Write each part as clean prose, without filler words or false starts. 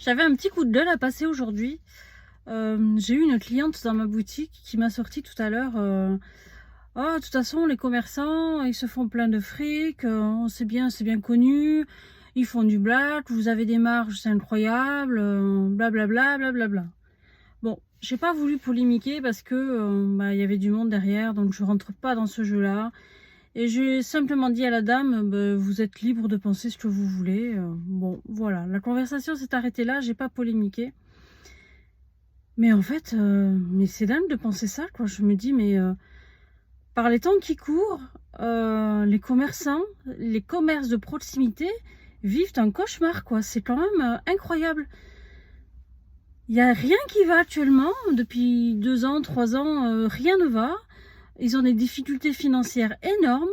J'avais un petit coup de gueule à passer aujourd'hui. J'ai eu une cliente dans ma boutique qui m'a sorti tout à l'heure. Ah, de toute façon, les commerçants, ils se font plein de fric. C'est bien connu. Ils font du black. Vous avez des marges, c'est incroyable. Blablabla, blablabla. Bon, j'ai pas voulu polémiquer parce que il y avait du monde derrière, donc je rentre pas dans ce jeu-là. Et j'ai simplement dit à la dame, vous êtes libre de penser ce que vous voulez. Bon, voilà, la conversation s'est arrêtée là, j'ai pas polémiqué. Mais en fait, mais c'est dingue de penser ça, quoi. Je me dis, mais par les temps qui courent, les commerçants, les commerces de proximité vivent un cauchemar, quoi. C'est quand même incroyable. Il n'y a rien qui va actuellement, depuis 2 ans, 3 ans, rien ne va. Ils ont des difficultés financières énormes.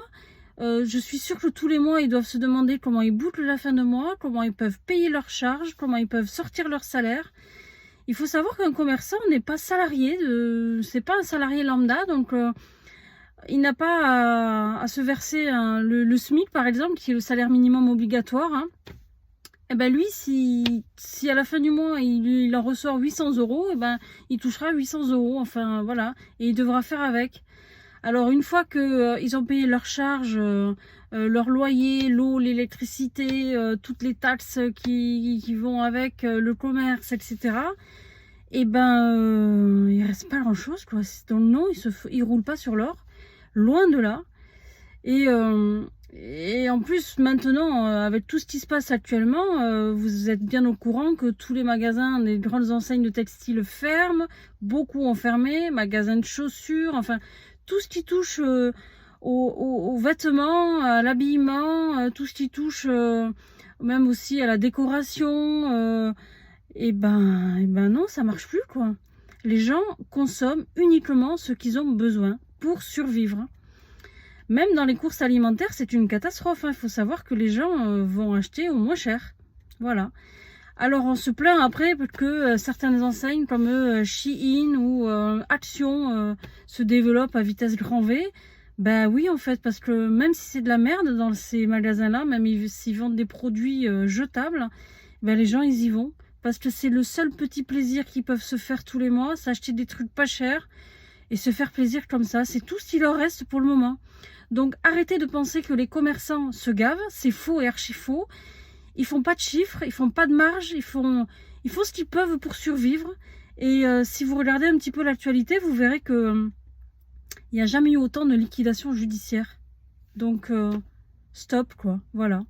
Je suis sûre que tous les mois, ils doivent se demander comment ils bouclent la fin de mois, comment ils peuvent payer leurs charges, comment ils peuvent sortir leur salaire. Il faut savoir qu'un commerçant n'est pas salarié, c'est pas un salarié lambda, donc il n'a pas à se verser le SMIC, par exemple, qui est le salaire minimum obligatoire. Hein. Et ben lui, si à la fin du mois, il en ressort 800 euros, et ben il touchera 800 euros, enfin voilà, et il devra faire avec. Alors une fois que ils ont payé leurs charges, leur loyer, l'eau, l'électricité, toutes les taxes qui vont avec le commerce, etc. Et ben il reste pas grand chose, quoi. Donc non, ils roulent pas sur l'or, loin de là. Et en plus maintenant, avec tout ce qui se passe actuellement, vous êtes bien au courant que tous les magasins, les grandes enseignes de textiles ferment, beaucoup ont fermé, magasins de chaussures, enfin tout ce qui touche aux vêtements, à l'habillement, tout ce qui touche même aussi à la décoration, et ben non, ça marche plus, quoi. Les gens consomment uniquement ce qu'ils ont besoin pour survivre. Même dans les courses alimentaires, c'est une catastrophe. Il faut savoir que les gens vont acheter au moins cher. Voilà. Alors on se plaint après que certaines enseignes comme Shein ou Action se développent à vitesse grand V. Ben oui, en fait, parce que même si c'est de la merde dans ces magasins-là, même s'ils vendent des produits jetables, ben les gens ils y vont. Parce que c'est le seul petit plaisir qu'ils peuvent se faire tous les mois, s'acheter des trucs pas chers et se faire plaisir comme ça. C'est tout ce qu'il leur reste pour le moment. Donc arrêtez de penser que les commerçants se gavent, c'est faux et archi faux. Ils font pas de chiffres, ils font pas de marge, ils font ce qu'ils peuvent pour survivre. Et si vous regardez un petit peu l'actualité, vous verrez que il n'y a jamais eu autant de liquidations judiciaires. Donc stop, quoi, voilà.